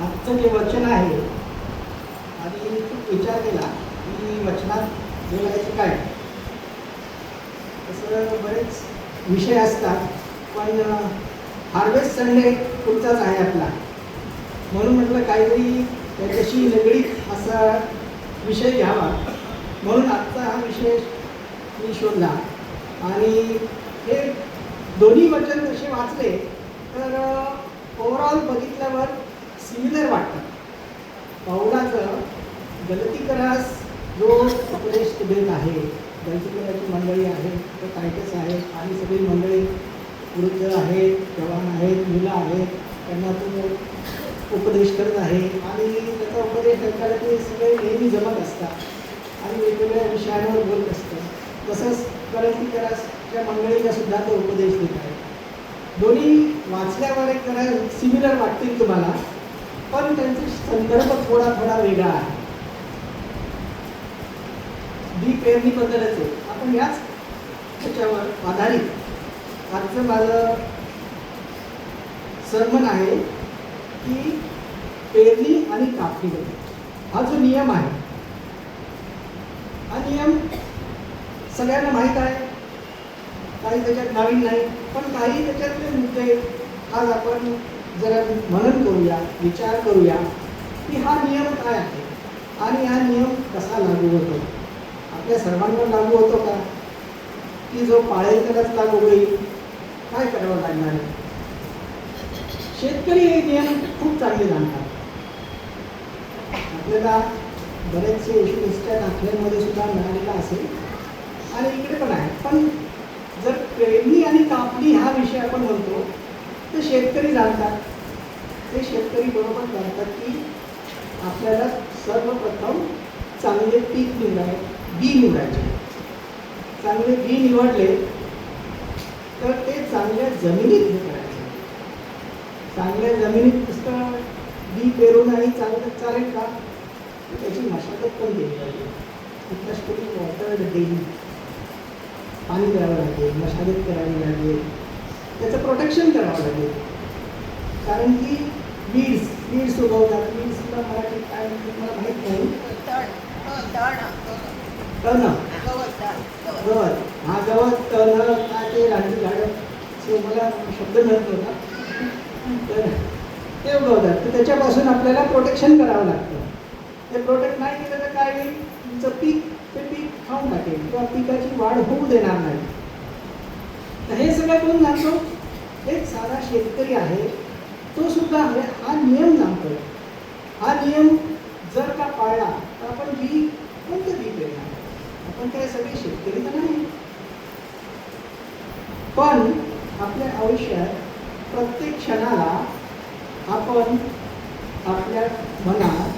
आजचं जे वचन आहे आणि खूप विचार केला की वचनात बोलायचं काय. तसं बरेच विषय असतात, पण हार्वेस्ट संडे पुढचाच आहे आपला, म्हणून म्हटलं काहीतरी त्याच्याशी निगडीत असा विषय घ्यावा. म्हणून आजचा हा विषय मी शोधला आणि हे दोन्ही वचन जसे वाचले तर ओव्हरऑल बघितल्यावर सिमिलर वाटतं. पौलाचं गलतीकरास जो उपदेश देत आहे, गलतीकराची मंडळी आहे, तो टायटस आहे आणि सगळी मंडळी वृद्ध आहेत, जवान आहेत, मुलं आहेत, त्यांना तो उपदेश करत आहे आणि त्याचा उपदेश ऐकायला ते सगळे नेहमी जमत असतात आणि वेगवेगळ्या विषयांवर बोलत असतं. तसंच गलतीकराच्या मंडळीला सुद्धा तो उपदेश देत आहे. दोन्ही वाचल्यावर एक जरा सिमिलर वाटतील तुम्हाला, पण त्यांचा संदर्भ थोडा वेगळा आहे. बी पेरणीबद्दलच आहे. आपण याच त्याच्यावर आधारित आजचं माझं सर्मन आहे की पेरणी आणि कापणीबद्दल. हा जो नियम आहे, हा नियम सगळ्यांना माहीत आहे, काही त्याच्यात नवीन नाही, पण काही त्याच्यातले मुद्दे आज आपण जरा मनन करूया, विचार करूया की हा नियम काय आहे आणि हा नियम कसा लागू होतो. आपल्या सर्वांवर लागू होतो का, की जो पाळेल त्यालाच लागू होईल, काय करावं लागणार आहे. शेतकरी हे नियम खूप चांगले जाणतात. आपल्याला बरेचसे इशू दाखल्यांमध्ये सुद्धा मिळालेला असेल आणि इकडे पण आहे. पण जर पेरणी आणि कापणी हा विषय आपण म्हणतो तर शेतकरी जाणतात. ते शेतकरी बरोबर जाणतात की आपल्याला सर्वप्रथम चांगले पीक बी निवडायचे. चांगले बी निवडले तर ते चांगल्या जमिनीत हे करायचे. चांगल्या जमिनीत नुसतं बी पेरून आणि चांगलं चालेल का, त्याची मशागत पण केली पाहिजे. कुठल्याच वॉटर डेली पाणी द्यावं लागेल, मशागत करावी लागेल, त्याचं प्रोटेक्शन करावं लागेल. कारण की वीड्स उगवतात. वीड्सला मराठी काय म्हणतात मला माहीत नाही. तण, गवत. हा गवत, तण काय ते रानटी झाडं, सो मला शब्द मिळत नव्हता, तर ते उगवतात. तर त्याच्यापासून आपल्याला प्रोटेक्शन करावं लागतं. ते प्रोटेक्ट नाही केलं तर काय होईल, तुमचं पीक ते पीक खाऊन टाकेल किंवा पिकाची वाढ होऊ देणार नाही. तर हे सगळं कोण जाणतो, एक साधा शेतकरी आहे, तो सुद्धा हा नियम जाणतो. हा नियम जर का पाळला तर आपण कोणतं बी पेरणार. आपण काय सगळे शेतकरी तर नाही, पण आपल्या आयुष्यात प्रत्येक क्षणाला आपण आपल्या मनात,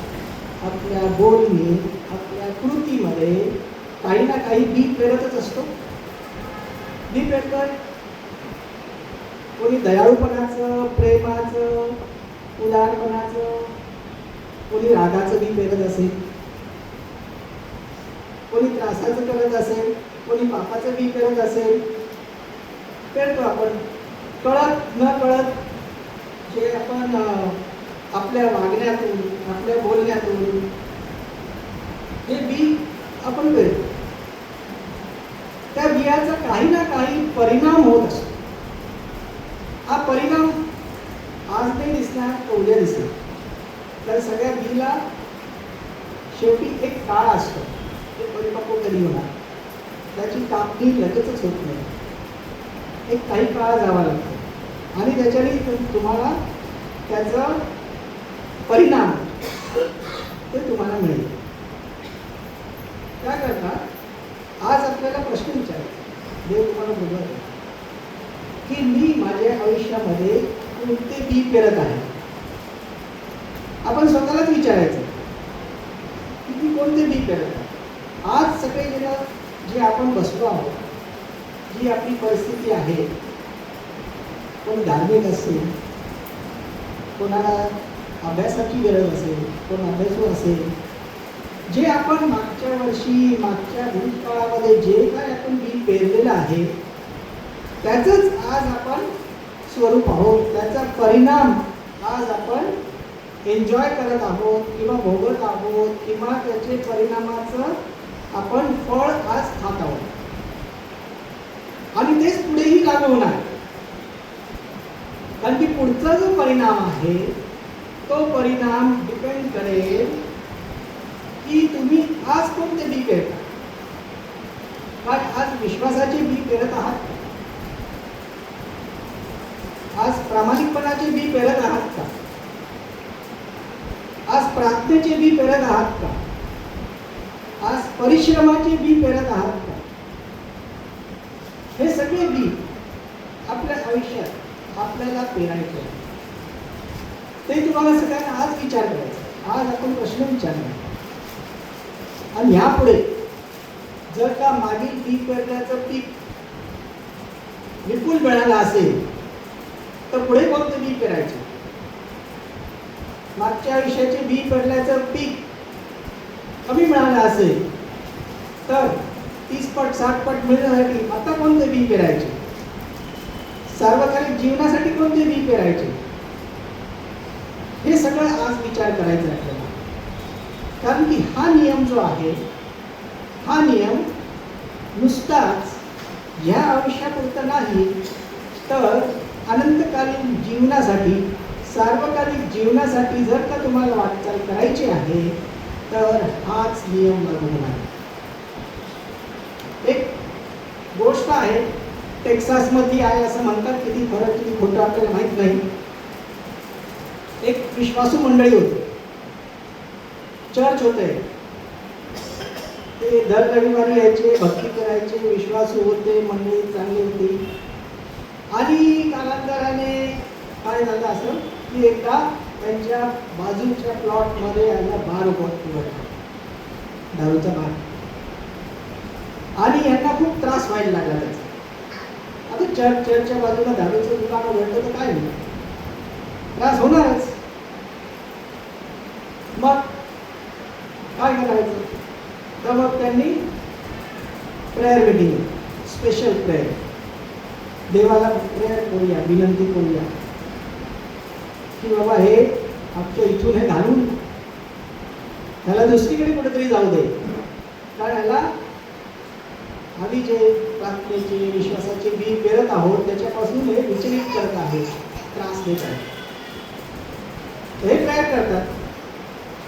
आपल्या बोलणे, आपल्या कृतीमध्ये काही ना काही बी पेरतच असतो. बी पेरतोय. कोणी दयाळूपणाचं, प्रेमाचं, उदारपणाचं, कोणी रागाचं बी पेरत असेल, कोणी त्रासाचं करत असेल, कोणी पापाचं बी पेरत असेल. पेरतो आपण कळत न कळत. जे आपण आपल्या वागण्यातून, आपल्या बोलण्यातून हे बी आपण पेरतो. त्या बियाचा काही ना काही परिणाम होत असतो. हा परिणाम आज नाही दिसणार तर उद्या दिसणार. तर सगळ्या बीला शेवटी एक काळ असतो, ते परिपक्व कधी होणार. त्याची कापणी लगेचच होत नाही, एक काही काळ जावा लागतो आणि त्याच्याने तुम्हाला त्याचा परिणाम ते तुम्हाला मिळेल. त्याकरता आज आपल्याला प्रश्न विचारायचा, देव तुम्हाला बोलवत की मी माझ्या आयुष्यामध्ये कोणते बी पेरत आहे. आपण स्वतःलाच विचारायचं की मी कोणते बी पेरत आहे. आज सगळे जे आपण बसलो आहोत, जी आपली परिस्थिती आहे, कोण धार्मिक असेल, कोणाला अभ्यासाची गरज असेल, कोण अभ्यासू असेल, जे आपण मागच्या वर्षी, मागच्या भूतकाळामध्ये जे काय आपण बी पेरलेलं आहे त्याचंच आज आपण स्वरूप आहोत. त्याचा परिणाम आज आपण एन्जॉय करत आहोत किंवा भोगत आहोत किंवा त्याचे परिणामाचं आपण फळ आज खात आहोत आणि तेच पुढेही लागू होणार. कारण की पुढचा जो परिणाम आहे तो परिणाम डिपेंड करेल की तुम्ही आज कोणते बी पेरता. आज विश्वासाचे बी पेरत आहात, आज प्रामाणिकपणाचे बी पेरत आहात का, आज प्रार्थनेचे बी पेरत आहात का, आज परिश्रमाचे बी पेरत आहात का. हे सगळे बी आपल्या आयुष्यात आपल्याला पेरायचे. ते तुम्हाला सगळ्यांना आज विचार करायचा. आज आपण प्रश्न विचारला आणि यापुढे जर का मागील पीक पेरण्याचं पीक विपुल मिळालं असेल तर पुढे कोणतं बी पेरायचं. मागच्या आयुष्याचे बी पेरण्याचं पीक कमी मिळालं असेल तर 30 पट 60 पट मिळण्यासाठी आता कोणते बी पेरायचे. सार्वकालिक जीवनासाठी कोणते बी पेरायचे. हे सगळं आज विचार करायचा आहे आपल्याला. कारण की हा नियम जो आहे हा नियम नुसताच ह्या आयुष्यापुरता नाही तर अनंतकालीन जीवनासाठी सार्वकालिक जीवनासाठी जर का तुम्हाला वाटचाल करायची आहे तर हाच नियम लागू होणार. एक गोष्ट आहे टेक्सासमध्ये आहे असं म्हणतात. किती खरं किती खोटं आपल्याला माहित नाही. एक विश्वासू मंडळी होते, चर्च होते. ते दर रविवारी यायचे, भक्ती करायचे, विश्वासू होते, मंडळी चांगली होती. आणि कालांतराने काय झालं असं की एकदा त्यांच्या बाजूच्या प्लॉटमध्ये याला बार उघडला, दारूचा बार. आणि यांना खूप त्रास व्हायला लागला त्याचा. आता चर्चच्या बाजूला दारूचं दुकान उघडलं तर काय नाही, त्रास होणारच. मग काय करायचं. तर मग त्यांनी प्रेयर मीटिंग, स्पेशल प्रेयर, देवाला प्रेयर करूया, विनंती करूया की बाबा हे आमच्या इथून हे घालून त्याला दुसरीकडे कुठेतरी जाऊ दे. कारण ह्याला आम्ही जे प्रार्थनेचे विश्वासाचे बी पेरत आहोत त्याच्यापासून हे विचलित करत आहे, त्रास देत आहे. हे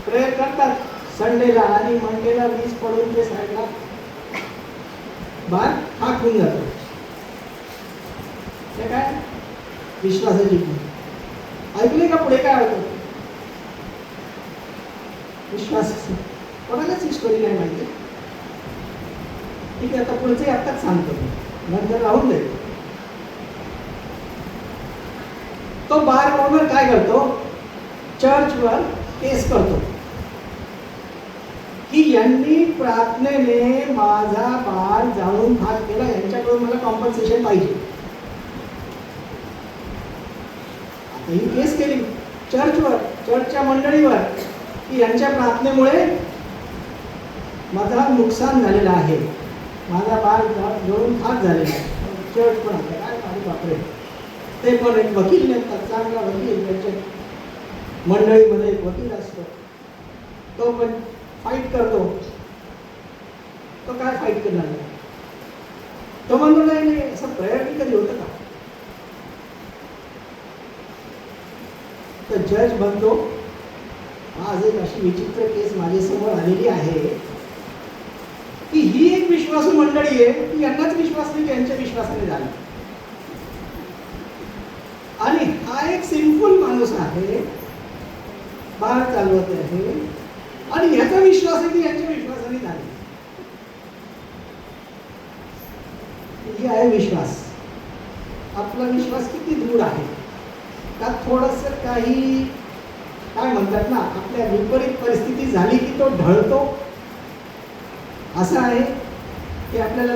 प्रेयर करतात संडेला आणि मंडेला वीज पडून ते साईडला बार हाकून जातो. ते काय विश्वासाची ऐकले का पुढे काय होतं. विश्वास कोणालाच ही स्टोरी नाही माहिती. ठीक आहे, आता पुढचे आत्ताच सांगतो, नंतर राहून दे. तो बार ओनर काय करतो, चर्चवर केस करतो की यांनी प्रार्थनेने माझा बार जाळून खाक केला, यांच्याकडून मला कॉम्पन्सेशन पाहिजे. आता ही केस केली चर्चवर, चर्चच्या मंडळीवर की यांच्या प्रार्थनेमुळे माझा नुकसान झालेलं आहे, माझा बार जळून खाक झालेला आहे. चर्च पण आता काय माझे बापरे. ते पण एक वकील नेमतात, चांगला वकील, त्यांच्या मंडळीमध्ये एक वकील असतो, तो पण फाईट करतो. तो काय फाईट करणार, तो म्हणतो नाही नाही असं प्रेयर कधी होतं का. तर जज म्हणतो आज एक अशी विचित्र केस माझ्यासमोर आलेली आहे की ही एक विश्वासू मंडळी आहे की यांनाच विश्वास नाही की यांच्या विश्वासाने झाला. आणि हा एक सिंपल माणूस आहे, बार चालवत आहे आणि ह्याचा विश्वास आहे की यांच्या विश्वासाने झाले. ही आहे विश्वास. आपला विश्वास किती दृढ आहे का. थोडंसं काही काय म्हणतात ना, आपल्या विपरीत परिस्थिती झाली की तो ढळतो, असं आहे की आपल्याला.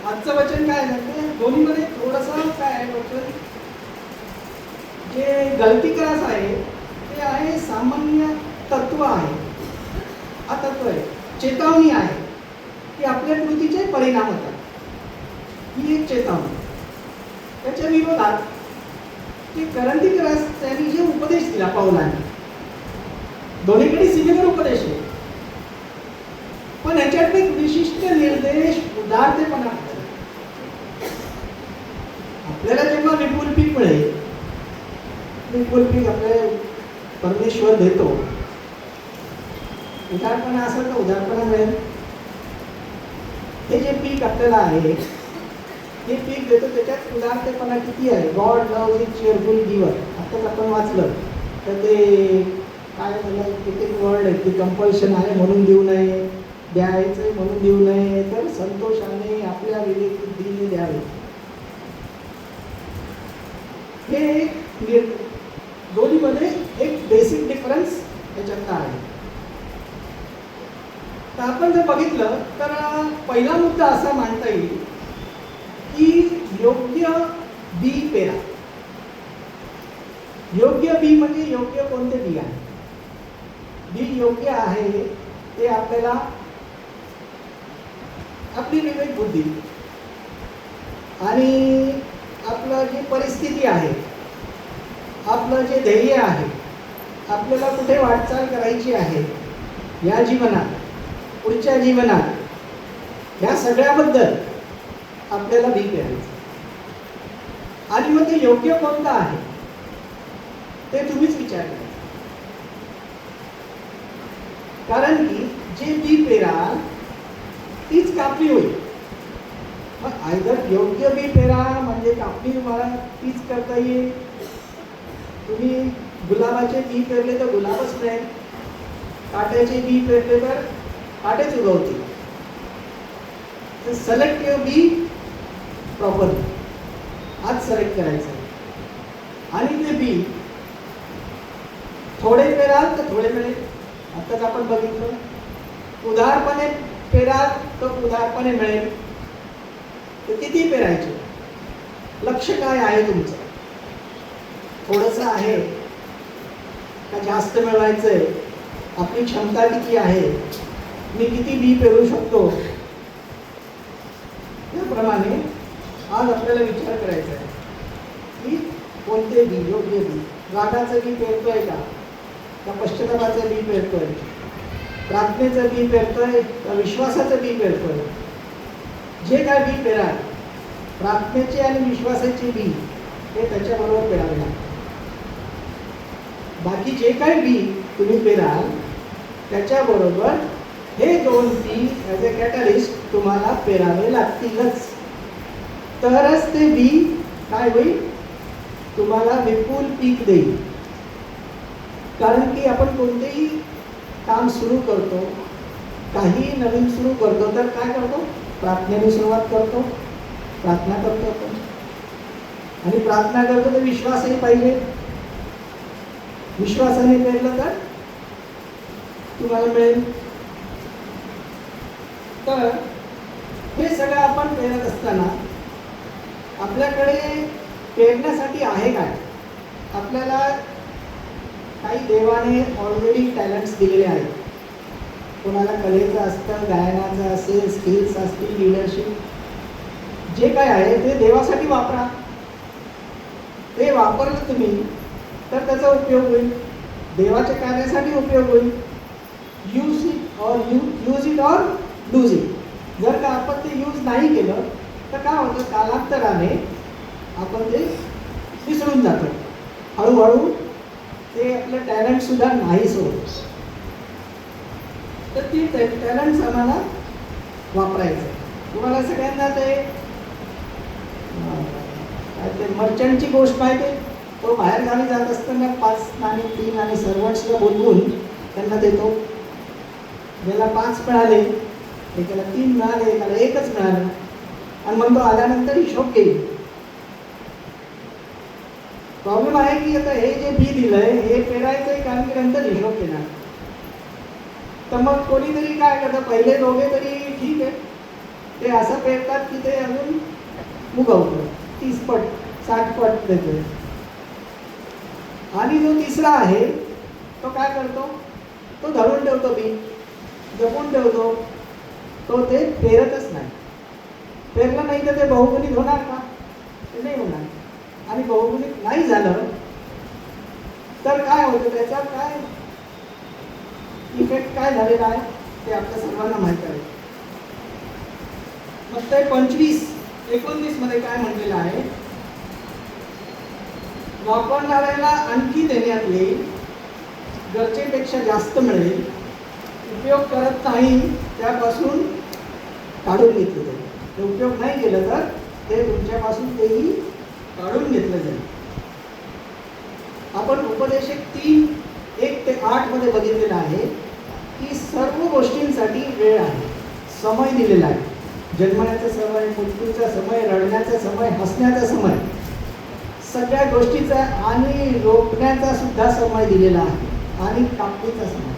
आजचं वचन काय आहे, दोन्हीमध्ये थोडंसं काय आहे वचन, जे गलती करायचं आहे ते आहे सामान्य तत्व आहे. हा तत्व आहे, चेतावणी आहे की आपल्या कृतीचे परिणाम होतात. ही एक चेतावणी. त्याच्या विरोधात जे करंदी करायचं त्यांनी जे पावलाने. दोन्हीकडे सिमिलर उपदेश आहे, पण ह्याच्यात एक विशिष्ट निर्देश उदारतेपणा आपल्याला जेव्हा विपुल पीक मिळेल, विपुल पीक आपल्याला परमेश्वर देतो, उदारपणा असेल तर उदारपणा मिळेल. हे जे पीक आपल्याला आहे, हे पीक देतो, त्याच्यात उदारतेपणा किती आहे. God love is चेअरफुल giver. आताच आपण वाचलं तर ते काय त्याला किती वर्ड आहे की कंपल्शन आहे म्हणून देऊ नये, द्यायचं म्हणून देऊ नये, तर संतोषाने आपल्या विवेकबुद्धीने द्यावे. हे दोन्हीमध्ये एक बेसिक डिफरन्स याच्यात आहे. तर आपण जर बघितलं तर पहिला मुद्दा असा मांडता येईल की योग्य बी पेरा. योग्य बी म्हणजे योग्य कोणते बी आहे. बी योग्य आहे ते आपल्याला आपली विवेक बुद्धी आणि आपलं जी परिस्थिती आहे, आपलं जे ध्येय आहे, आपल्याला कुठे वाटचाल करायची आहे या जीवनात, पुढच्या जीवनात, ह्या सगळ्याबद्दल आपल्याला बी पेरायचं. आणि मग ते योग्य कोणतं आहे ते तुम्हीच विचार करा. कारण की जे बी पेराल तीच कापणी होईल. मग आयदर योग्य बी पेरा म्हणजे कापणी तुम्हाला तीच करता येईल. तुम्ही गुलाबाचे बी पेरले तर गुलाबच मिळेल, काट्याचे बी पेरले तर काटेच उगवतील. तर सिलेक्ट युअर बी प्रॉपरली. आज सिलेक्ट करायचं आणि ते बी थोडे पेराल तर थोडे मिळेल. आताच आपण बघितलं, उदारपणे पेराल तर उदारपणे मिळेल. तर किती पेरायचे, लक्ष काय आहे तुमचं. थोडंसं आहे का जास्त मिळवायचंय, आपली क्षमता किती आहे, मी किती बी पेरू शकतो, त्याप्रमाणे आज आपल्याला विचार करायचा आहे की कोणते बी योग्य बी. रागाचं बी पेरतोय का पश्चातापाचं बी पेरतोय, प्रार्थनेचं बी पेरतोय का विश्वासाचं बी पेरतोय. जे काय बी पेराल, प्रार्थनेचे आणि विश्वासाचे बी हे त्याच्याबरोबर पेरावे लागतात. बाकी जे काही बी तुम्ही पेराल त्याच्याबरोबर हे दोन बी ॲज अ कॅटलिस्ट तुम्हाला पेरावे लागतीलच. तरच ते बी काय होईल, तुम्हाला विपुल पीक देईल. कारण की आपण कोणतेही काम सुरू करतो, काही नवीन सुरू करतो तर काय करतो, प्रार्थनेने सुरुवात करतो, प्रार्थना करतो आपण. आणि प्रार्थना करतो तर विश्वासही पाहिजे. विश्वासाने पेरलं तर तुम्हाला मिळेल. तर हे सगळं आपण पेरत असताना आपल्याकडे पेरण्यासाठी आहे काय. आपल्याला काही देवाने ऑलरेडी टॅलेंट्स दिलेले आहेत. कोणाला कलेचं असतं, गायनाचं असेल, स्किल्स असतील, लिडरशिप, जे काय आहे ते देवासाठी वापरा. ते वापरलं तुम्ही तर त्याचा उपयोग होईल, देवाच्या कार्यासाठी उपयोग होईल. यूज इट और लूज इट. जर का आपण ते यूज नाही केलं तर काय होतं, कालांतराने आपण ते विसरून जातो. हळूहळू ते आपलं टॅलेंटसुद्धा नाहीच होत. तर ती टॅलेंट्स आम्हाला वापरायचं. तुम्हाला सगळ्यांना ते मर्चंटची गोष्ट माहिती आहे. तो बाहेर गावी जात असताना 5 आणि 3 आणि सर्वंट्सला बोलवून त्यांना देतो. ज्याला 5 मिळाले, एकाला 3 मिळाले, एकाला 1च मिळालं, आणि मग तो आल्यानंतर हिशोब घेईल. प्रॉब्लेम आहे की आता हे जे बी दिलंय हे पेरायचंय कारण की नंतर हिशोब घेणार. तर मग कोणीतरी काय करतं, पहिले दोघे तरी ठीक आहे, ते असं पेरतात की ते अजून मुगवतं, 30 पट 60 पट देतोय. आणि जो तिसरा आहे तो काय करतो, तो धरून ठेवतो, बी जपून ठेवतो, तो ते पेरतच नाही. पेरलं नाही तर ते बहुगुणित होणार का, ते नाही होणार. आणि बहुगुणित नाही झालं तर काय होतं, त्याचा काय इफेक्ट काय झालेला आहे ते आपल्या सर्वांना माहीत आहे. मग ते 25-19 मध्ये काय म्हटलेलं आहे, वापरणाऱ्याला आणखी देण्यात येईल, गरजेपेक्षा जास्त मिळेल, उपयोग करत नाही त्यापासून काढून घेतलं जाईल. ते उपयोग नाही केलं तर ते तुमच्यापासून तेही काढून घेतलं जाईल. आपण उपदेशक 3:1-8 मध्ये बघितलेलं आहे की सर्व गोष्टींसाठी वेळ आहे, समय दिलेला आहे. जन्मण्याचा समय, मृत्यूचा समय, रडण्याचा समय, हसण्याचा समय, सगळ्या गोष्टीचा आणि रोखण्याचा सुद्धा समय दिलेला आहे, आणि कापणीचा समय.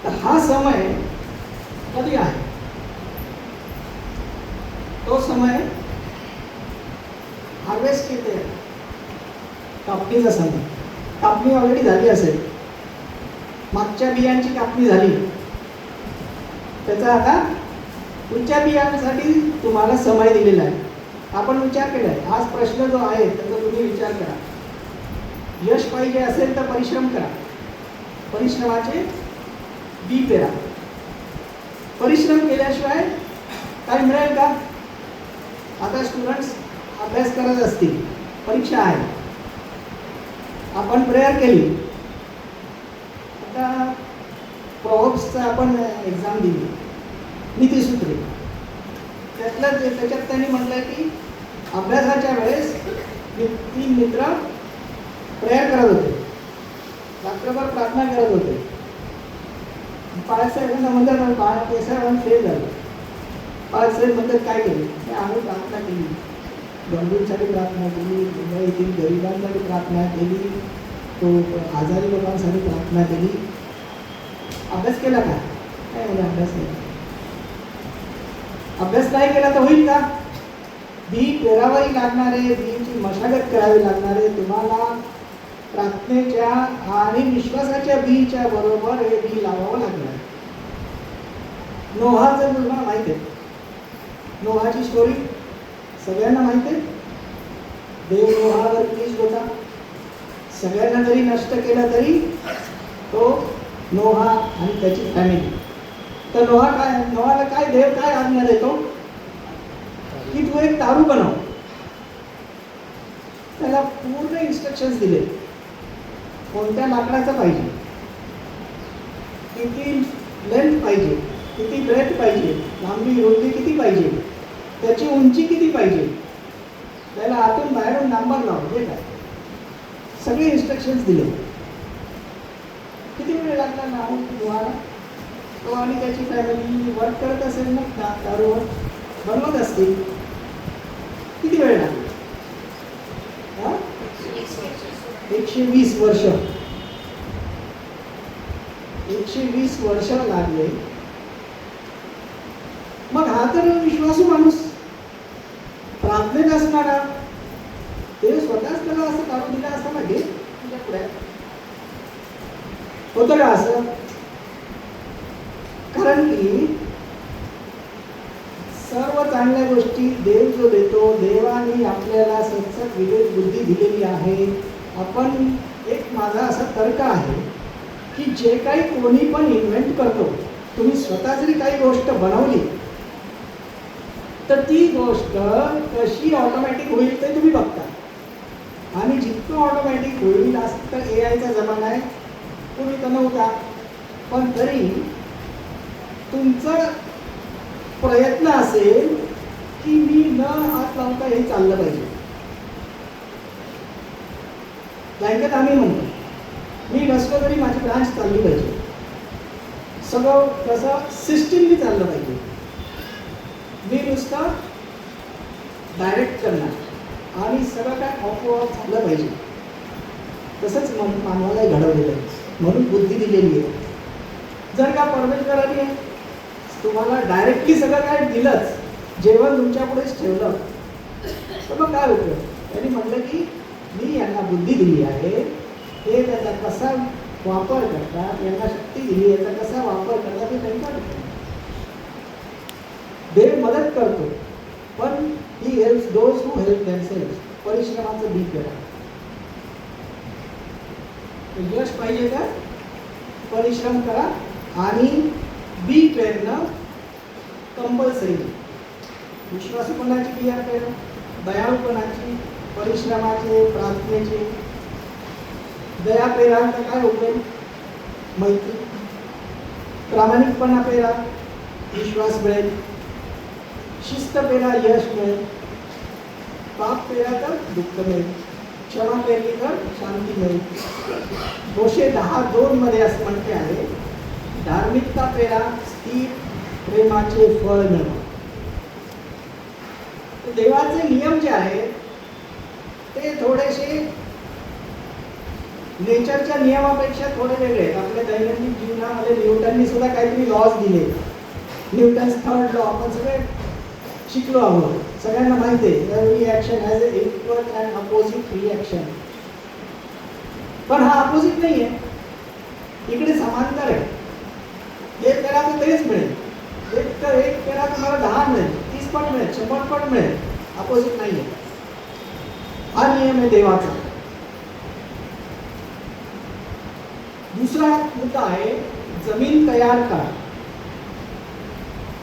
तर हा समय कधी आहे? तो समय हार्वेस्ट येते, कापणीचा समय. कापणी ऑलरेडी झाली असेल, मागच्या बियांची कापणी झाली, त्याचा आता पुढच्या बियांसाठी तुम्हाला समय दिलेला आहे. आपण विचार केलाय, आज प्रश्न जो आहे त्याचा तुम्ही विचार करा. यश पाहिजे असेल तर परिश्रम करा, परिश्रमाचे बी पेरा. परिश्रम केल्याशिवाय काय मिळेल का? आता स्टुडंट्स अभ्यास करत असतील, परीक्षा आहे, आपण प्रेयर केली, आता प्रोव्हर्ब्सचं आपण एक्झाम दिली, नीतिसूत्रे, त्याच्यात त्यांनी म्हटलं की अभ्यासाच्या वेळेस 3 मित्र प्रेयर करत होते, रात्रभर प्रार्थना करत होते. पाळसाहेबांना म्हणतात केसाहेबांना फेल झालं. पाळसाहेब म्हणतात काय केलं? आम्ही प्रार्थना केली, गरजूंसाठी प्रार्थना केली, मुंबईतील गरिबांसाठी प्रार्थना केली, तो आजारी लोकांसाठी प्रार्थना केली. अभ्यास केला का? काय म्हणजे अभ्यास नाही. अभ्यास नाही केला तर होईल का? बी पेरावंही लागणार आहे, बीची मशागत करावी लागणार आहे. तुम्हाला प्रार्थनेच्या आणि विश्वासाच्या बीच्या बरोबर हे बी लावावं लागणार आहे. नोहाचं तुम्हाला माहिती आहे, नोहाची स्टोरी सगळ्यांना माहिती आहे. देव नोहावर प्लीज होता, सगळ्यांना जरी नष्ट केलं तरी तो नोहा आणि त्याची फॅमिली. तर नोहाला काय देव काय आज्ञा देतो की तू एक तारू बनव. त्याला पूर्ण इन्स्ट्रक्शन्स दिले, कोणत्या लाकडाचा पाहिजे, किती लेंथ पाहिजे, किती ब्रेथ पाहिजे, लांबी रुंदी किती पाहिजे, त्याची उंची किती पाहिजे, त्याला आतून बाहेरून नंबर लाव, हे काय सगळे इन्स्ट्रक्शन्स दिले. किती वेळ लागला नोहाला? तो आणि त्याची फॅमिली वर्क करत असेल ना, दारूवर बनवत असतील, किती वेळ लागला? 120 वर्ष. 120 वर्ष लागले. मग हा तर विश्वासू माणूस, प्रार्थनेत असणारा, ते स्वतःच त्याला असं काढून दिलं असं मागे तुझ्या पुढे होतं का असं? कारण की सर्व चांगल्या गोष्टी देव जो देतो, देवाने आपल्याला सत्सक विवेक बुद्धी दिलेली आहे. आपण एक माझा असा तर्क आहे की जे काही कोणी पण इन्व्हेंट करतो, तुम्ही स्वतः जरी काही गोष्ट बनवली तर ती गोष्ट कशी ऑटोमॅटिक होईल ते तुम्ही बघता. आणि जितकं ऑटोमॅटिक होईल असं तर AI चा जमाना आहे, तुम्ही तर नव्हता, पण तरी तुमचा प्रयत्न असेल की मी न हात लावता हे चाललं पाहिजे. बँकेत आम्ही म्हणतो मी नसलो तरी माझी ब्रांच चालली पाहिजे, सगळं कसं सिस्टीमनी चाललं पाहिजे. मी नुसतं डायरेक्ट करणार आणि सगळं काय ऑफ झालं पाहिजे. तसंच मानवाला घडवलेलं आहे, म्हणून बुद्धी दिलेली आहे. जर का परमेश्वराने तुम्हाला डायरेक्टली सगळं काय दिलंच, जेवण तुमच्या पुढेच ठेवलं, तर मग काय होतं? त्यांनी म्हटलं की मी यांना बुद्धी दिली आहे, हे त्याचा कसा वापर करतात, यांना शक्ती दिली, याचा कसा वापर करतात हे त्यांच्याकडे. देव मदत करतो, पण ही helps those who help themselves. परिश्रमाचं बी करा. तर यश पाहिजे तर परिश्रम करा आणि बी पेरणं कंपल्सरी. विश्वासूपणाची बिया पेरणं, दयाळूपणाची, परिश्रमाचे, प्रार्थनेचे. दया पेराल तर काय होईल? मैत्री. प्रामाणिकपणा पेरा, विश्वास मिळेल. शिस्त पेरा, यश मिळेल. पाप पेरा तर दुःख मिळेल. क्षमा पेरली तर शांती मिळेल. दोषे 10:2 मध्ये असं म्हणते आहे, धार्मिकता पेरा, स्थिर प्रेमाचे फळ मिळवा. देवाचे नियम जे आहेत ते थोडेसे नेचरच्या नियमापेक्षा थोडे वेगळे आहेत. आपल्या दैनंदिन जीवनामध्ये न्यूटननी सुद्धा काहीतरी लॉज दिले. न्यूटन्स 3rd लॉ आपण सगळे शिकलो आहोत, सगळ्यांना माहिती आहे. Every action has a equal and opposite reaction. पण हा अपोजिट नाही आहे, इकडे समांतर आहे. एक पेरा तर तेच मिळेल, एक पेरा तुम्हाला 10 मिळेल, 30 पट मिळेल, 100 पट मिळेल. अपोजिट नाही आहे. हा नियम आहे देवाचा. दुसरा मुद्दा आहे जमीन तयार करा.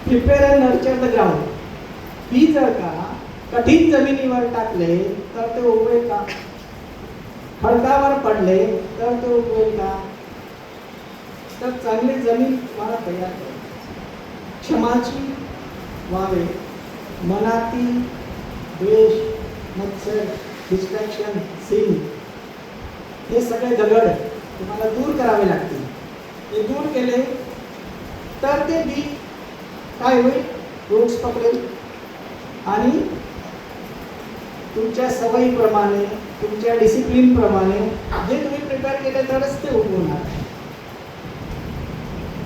Prepare and nurture the ground. बी जर का कठीण जमिनीवर टाकले तर ते उगवेल का? खडकावर पडले तर ते उगवेल का? तर चांगली जमीन तुम्हाला तयार करा. क्षमाची व्हावे. मनातील द्वेष, मत्सर, डिस्ट्रॅक्शन, सिन हे सगळे दगड तुम्हाला दूर करावे लागतील. हे दूर केले तर ते बी काय होईल? रूट्स पकडेल आणि तुमच्या सवयीप्रमाणे, तुमच्या डिसिप्लिन प्रमाणे जे तुम्ही प्रिपेअर केले तरच ते उगवणार.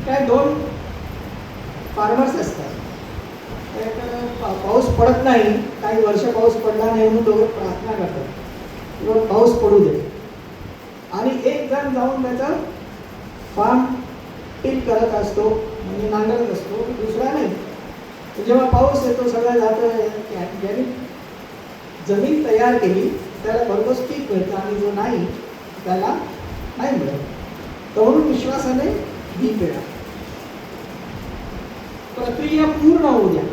काय 2 फार्मर्स असतात. पाऊस पडत नाही, काही वर्ष पाऊस पडला नाही म्हणून दोघे प्रार्थना करतात किंवा पाऊस पडू दे. आणि एक जण जाऊन त्याचं फार्म टिल करत असतो, म्हणजे नांगरत असतो. दुसरा नाही. जेव्हा पाऊस येतो सगळं जातं, ज्याने जमीन तयार केली त्याला भरघोस पीक मिळतं आणि जो नाही त्याला नाही मिळत. तर म्हणून विश्वासाने बी पेरा. प्रक्रिया पूर्ण होऊ द्या.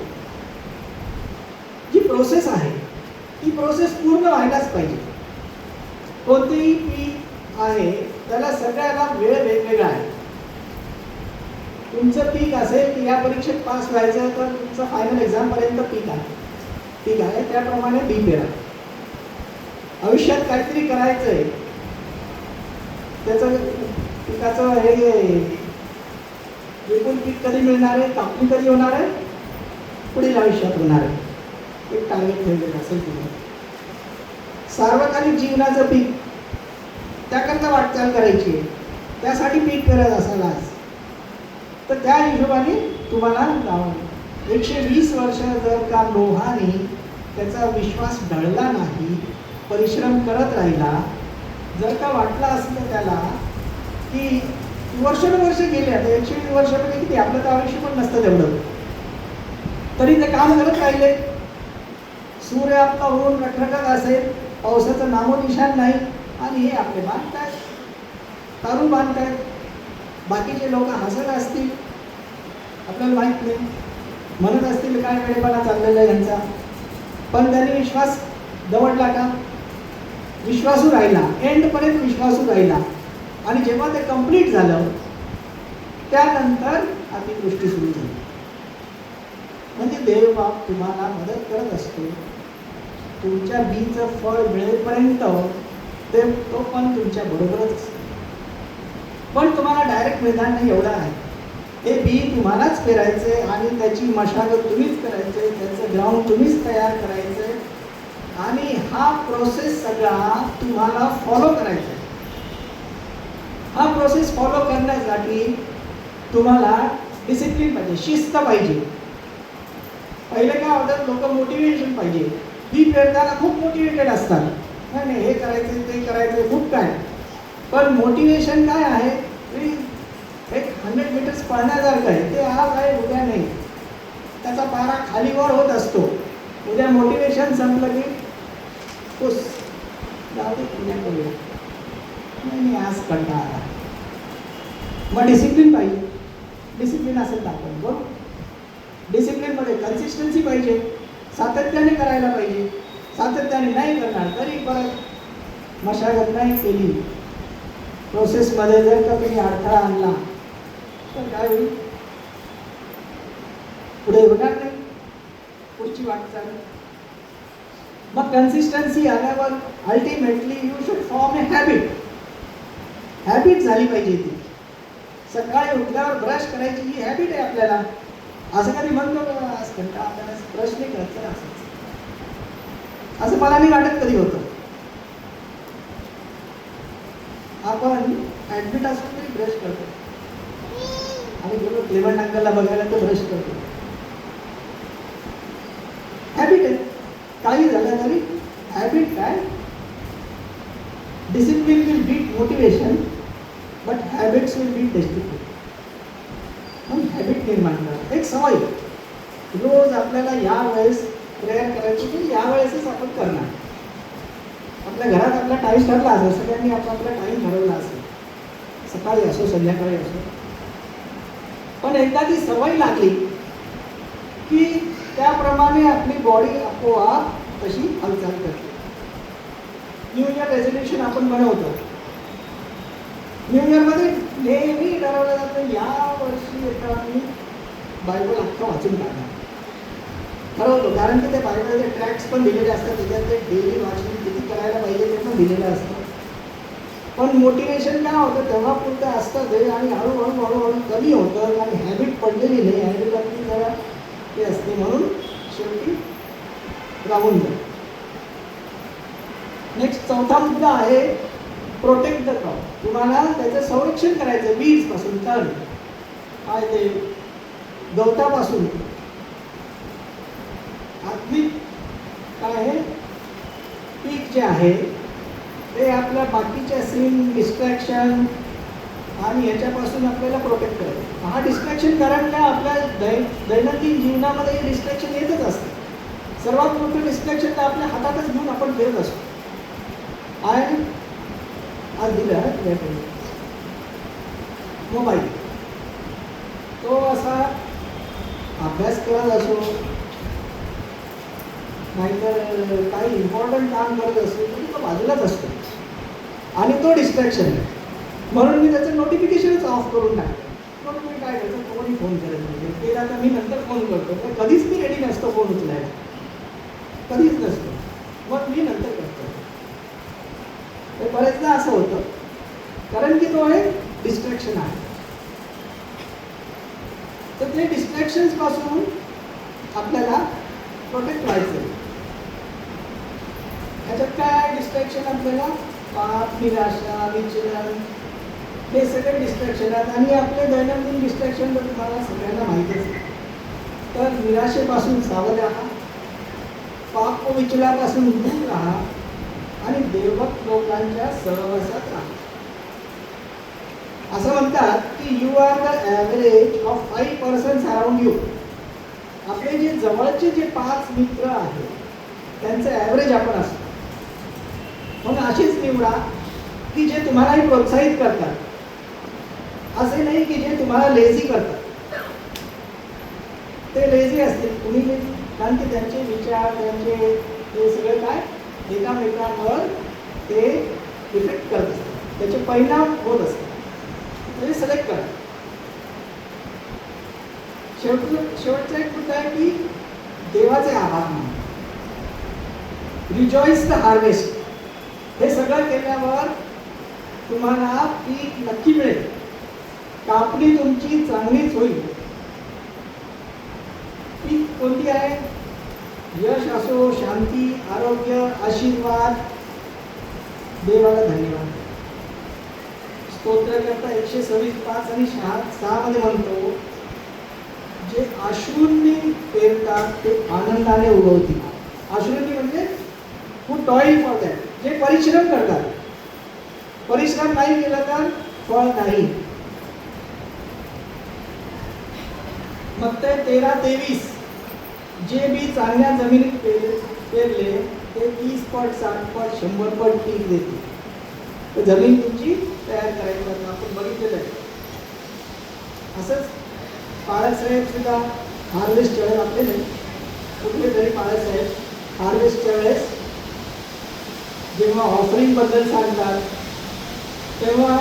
जी प्रोसेस आहे ती प्रोसेस पूर्ण व्हायलाच पाहिजे. कोणतेही पीक आहे त्याला सगळ्याला वेळ वेगवेगळा आहे. तुमचं पीक असेल की या परीक्षेत पास व्हायचं तर तुमचं फायनल एक्झाम पर्यंत पीक आहे, त्याप्रमाणे बी पेरा. आयुष्यात काहीतरी करायचंय, त्याचं पिकाचं हे एकूण पीक कधी मिळणार आहे, कापणी कधी होणार आहे, पुढील आयुष्यात होणार आहे. एक टार्गेट ठेवलेलं असेल तुम्ही. सार्वकालिक जीवनाचं पीक, त्याकरता वाटचाल करायची आहे, त्यासाठी पीक करत असाल आज, तर त्या हिशोबाने तुम्हाला लावावं. 120 वर्ष जर का लोहाने त्याचा विश्वास ढळला नाही, परिश्रम करत राहिला, जर का वाटलं असलं त्याला की वर्षानुवर्ष गेले, आता 120 वर्ष म्हणजे किती, आपलं तर आयुष्य पण नसतं तेवढं, तरी ते काम करत राहिले. सूर्य आपला होऊन रखरखत असेल, पावसाचं नामोनिशाण नाही, आणि हे आपले बांधतायत, तारू बांधतायत. बाकीचे लोक हसत असतील, आपल्याला माहीत नाही, म्हणत असतील काय वेळेपणा चाललेला आहे यांचा. पण त्यांनी विश्वास दवडला का? विश्वासू राहिला, एंडपर्यंत विश्वासू राहिला. आणि जेव्हा ते कंप्लीट झालं त्यानंतर अतिवृष्टी सुरू झाली. म्हणजे देव बाप तुम्हाला मदत करत असतो. तुमच्या बीचं फळ मिळेपर्यंत ते तो पण तुमच्या बरोबरच असतो. पण तुम्हाला डायरेक्ट मैदान नाही एवढा आहे. हे बी तुम्हालाच पेरायचे आणि त्याची मशागत तुम्हीच करायचे, त्याचं ग्राउंड तुम्हीच तयार करायचे. आणि हा प्रोसेस सगळा तुम्हाला फॉलो करायचा आहे. हा प्रोसेस फॉलो करण्यासाठी तुम्हाला डिसिप्लिन पाहिजे, शिस्त पाहिजे. पहिले काय होतं, लोक मोटिवेशन पाहिजे. बी पेरताना खूप मोटिवेटेड असतात, नाही नाही हे करायचं ते करायचं खूप काय. पण मोटिवेशन काय आहे, एक 100 मीटर्स पळण्यासारखं आहे. ते आज आहे उद्या नाही, त्याचा पारा खालीवर होत असतो. उद्या मोटिवेशन संपलं की खुश जाऊ दे, पुण्या करूया. नाही आज कंटाळा आला. मग डिसिप्लिन पाहिजे. डिसिप्लिन असेल तर आपण बरोबर. डिसिप्लिनमध्ये कन्सिस्टन्सी पाहिजे, सातत्याने करायला पाहिजे. सातत्याने नाही करणार तरी परत मशागत नाही केली, प्रोसेसमध्ये जर का तुम्ही अडथळा आणला तर काय होईल? पुढे होणार नाही पुढची वाटचाल. मग कन्सिस्टन्सी आल्यावर ultimately you should form A habit. Habit झाली पाहिजे ती. सकाळी उठल्यावर ब्रश करायची ही हॅबिट आहे आपल्याला. असं कधी म्हणतो आज कंटाळा आपल्याला ब्रश नाही करायचं असं मला नाही वाटत कधी होतं. आपण ऍडमिट असतो तरी ब्रश करतो आणि गेलो क्लेमंट अंकलला बघायला तो ब्रश करतो. हॅबिट आहे. काही झालं तरी हॅबिट काय? Discipline will beat motivation but habits will beat discipline. म्हणून हॅबिट निर्माण करा. एक सवय रोज आपल्याला या वेळेस प्रेयर करायची की या वेळेसच आपण करणार. आपल्या घरात आपला टाईम ठरला असेल, सगळ्यांनी आपला टाईम ठरवला असेल, सकाळी असो संध्याकाळी असो. पण एकदा ती सवय लागली की त्याप्रमाणे आपली बॉडी आपोआप तशी हालचाल करते. न्यू इयर रेझोल्युशन आपण बनवतो. न्यू इयरमध्ये नेहमी ठरवलं जातं या वर्षी एका मी बायबल अख्खा वाचून काढणार ठरवतो. कारण की ते बायबलचे ट्रॅक्स पण दिलेले असतात, त्याच्यात ते डेली वाचन किती करायला पाहिजे ते पण दिलेलं असतं. पण मोटिवेशन काय होतं तेव्हा पुरतं असतं ते आणि हळूहळू कमी होतं आणि हॅबिट पडलेली नाही. हॅबिट आपली जरा ते असते म्हणून शेवटी राहून जाईल. नेक्स्ट चौथा मुद्दा आहे प्रोटेक्ट द क्रॉप. तुम्हाला त्याचं संरक्षण करायचं बीजपासून. तर काय ते गवतापासून आत्मिक काय आहे पीक जे आहे ते आपल्या बाकीच्या सिन डिस्ट्रॅक्शन आणि ह्याच्यापासून आपल्याला प्रोटेक्ट करायचं. हा डिस्ट्रॅक्शन कारण काय आपल्या दैनंदिन जीवनामध्ये हे डिस्ट्रॅक्शन येतच असतं. सर्वात मोठं डिस्ट्रॅक्शन तर आपल्या हातातच घेऊन आपण फिरत असतो. आणि आज दिलं मोबाईल तो असा अभ्यास करत असो नाहीतर काही इम्पॉर्टंट काम करत असतो तरी तो बाजूलाच असतो आणि तो डिस्ट्रॅक्शन आहे. म्हणून मी त्याचं नोटिफिकेशनच ऑफ करून टाकतो. मग मी काय करतो, कोणी फोन करत नाही ते आता मी नंतर फोन करतो. तर कधीच मी रेडी नसतो फोन उचलायला, कधीच नसतो. मग मी नंतर करतो. ते बरेचदा असं होतं कारण की तो एक डिस्ट्रॅक्शन आहे. तर ते डिस्ट्रॅक्शन्स पासून आपल्याला प्रोटेक्ट व्हायचं. ह्याच्यात काय डिस्ट्रॅक्शन आपल्याला पाप, निराशा, विचलन हे सगळे डिस्ट्रॅक्शन आहेत. आणि आपले दैनंदिन डिस्ट्रॅक्शन तर तुम्हाला सगळ्यांना माहितीच आहे. तर निराशेपासून सावध राहा, पाप व विचलापासून दूर राहा आणि देवभक्त लोकांच्या सहवासात राहा. असं म्हणतात की you are the average of 5 persons around you. आपले जे जवळचे जे 5 मित्र आहेत त्यांचं ॲव्हरेज आपण असतो. म्हणून अशीच निवडा की जे तुम्हालाही प्रोत्साहित करतात, असे नाही की जे तुम्हाला लेझी करतात. ते लेझी असतील तुम्ही, कारण की त्यांचे विचार त्यांचे हे सगळे काय एकामेकांवर ते इफेक्ट करत असतात, त्याचे परिणाम होत असतात. म्हणजे सिलेक्ट करा. शेवटचा एक मुद्दा आहे की देवाचे आभार माना. रिजॉईस द हार्वेस्ट. हे सगळं केल्यावर तुम्हाला पीक नक्की मिळेल. कापणी तुमची चांगलीच होईल. पीक कोणती आहे? यश असो, शांती, आरोग्य, आशीर्वाद. देवाला धन्यवाद. स्तोत्रकर्ता 126:5 आणि 6 मध्ये म्हणतो जे अश्रूंनी पेरतात ते आनंदाने उगवतील. अश्रूंनी म्हणजे हू टॉईल फॉर दॅट, जे परिश्रम करतात. परिश्रम नाही केला तर फळ नाही. मग ते 13:23 जे बी चांगल्या जमिनीत पेरले ते 30 पट, 60 पट, 100 पट पीक देते. तर जमीन तुमची तयार करायची जाते. आपण बघितलेलं आहे. असंच बाळासाहेब सुद्धा हार्वेस्टच्या वेळेस आपले नाही कुठले तरी बाळासाहेब हार्वेस्टच्या वेळेस जेव्हा ऑफरिंग बद्दल सांगतात तेव्हा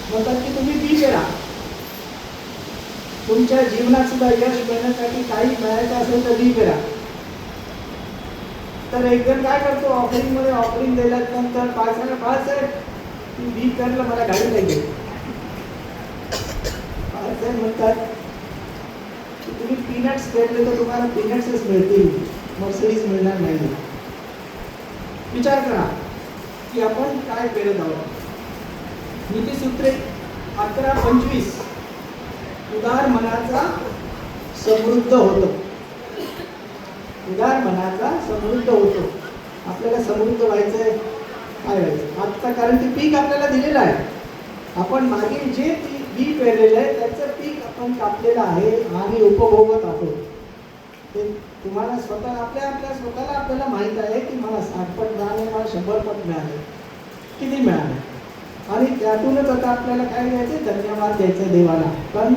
म्हणतात की तुम्ही बी पेरा. तुमच्या जीवनात सुद्धा यश मिळण्यासाठी काही मिळायचं असेल तर बी पेरा. तर एक जण काय करतो ऑफरिंग मध्ये ऑफरिंग दिल्यानंतर बाळासाहेब तू बी पेरलं मला गाडी पाहिजे. बाळासाहेब म्हणतात की तुम्ही पीनट्स पेरले तर तुम्हाला पीनट्सच मिळतील, मर्सिडीज मिळणार नाही. विचार करा की आपण काय पेरत आहोत. नीतीसूत्रे 11:25 उदार मनाचा समृद्ध होतो. उदार मनाचा समृद्ध होतो. आपल्याला समृद्ध व्हायचंय, काय व्हायचं आता, कारण ते पीक आपल्याला दिलेलं आहे. आपण मागील जे बी पेरलेलं आहे त्याचं पीक आपण कापलेलं आहे आणि उपभोगत आहोत. ते तुम्हाला स्वतः आपल्या स्वतःला आपल्याला माहीत आहे की मला 60 पट मिळाले, मला 100 पट मिळाले, किती मिळाले. आणि त्यातूनच आता आपल्याला काय द्यायचं, धन्यवाद द्यायचं देवाला. पण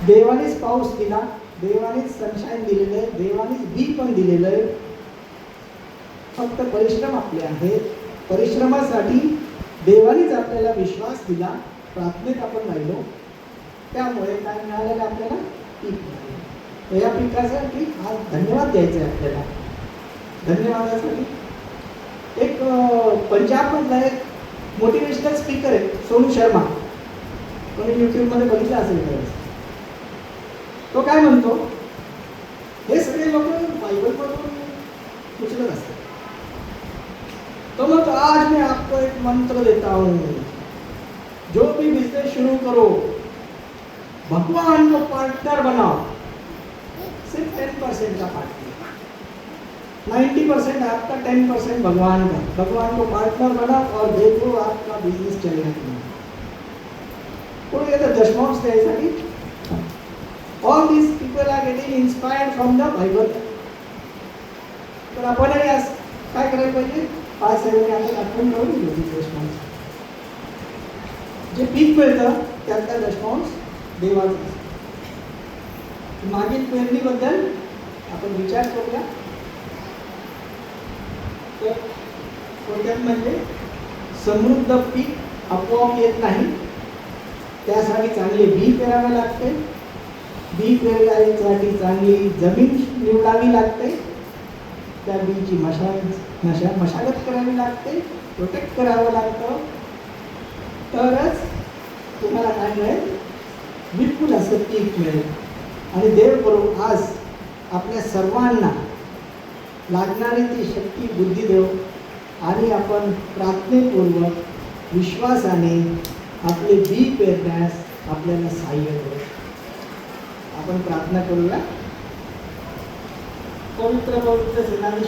देवानेच पाऊस दिला, देवानेच सनशाईन दिलेलं आहे, देवानेच बी पण दिलेलं आहे. फक्त परिश्रम आपले आहेत. परिश्रमासाठी देवानेच आपल्याला विश्वास दिला, प्रार्थनेत आपण राहिलो, त्यामुळे काय मिळालेलं आपल्याला, पीक मिळालं. तर या पिकासाठी आज धन्यवाद द्यायचा आहे आपल्याला. धन्यवादासाठी एक पंजाबमधला एक मोटिवेशनल स्पीकर आहे सोनू शर्मा, कोणी यूट्यूबमध्ये बघितलं असेल तर. तो काय म्हणतो, हे सगळे लोक बायबलमधून उचलत असतात. तो म्हणतो आज मैं आपको एक मंत्र देता हूँ, जो भी बिजनेस शुरू करो भगवान को पार्टनर बनाओ. सिर्फ 10% का पार्टनर, 90% आपका, 10% भगवान का. भगवान को पार्टनर बनाओ और देखो आपका बिजनेस चलेगा कि नहीं. कोणी येतं दशमांश द्यायसाठी. All these people are getting inspired from the Bible. तर आपणही आज काय करायला पाहिजे, पाच सेवेने आपण आठवण करून दिली दशमांश. जे पीक मिळतं त्यातला दशमांश देवाचा असतो. मागील पेरणीबद्दल आपण विचार करूया. तर थोडक्यात म्हणजे समृद्ध पीक आपोआप येत नाही, त्यासाठी चांगले बी पेरावे लागते. बी पेरण्यासाठी चांगली जमीन निवडावी लागते. त्या बीची मशागत करावी लागते, प्रोटेक्ट करावं लागतं. तरच तुम्हाला काय मिळेल, विपुल असं पीक मिळेल. आणि देव करू आज आपल्या सर्वांना लागणारी ती शक्ती, बुद्धी देव आणि आपण प्रार्थनेपूर्वक विश्वासाने आपले बी पेरण्यास आपल्याला सहाय्य करू. आपण प्रार्थना करूया. पवित्र पवित्र सेनाधीश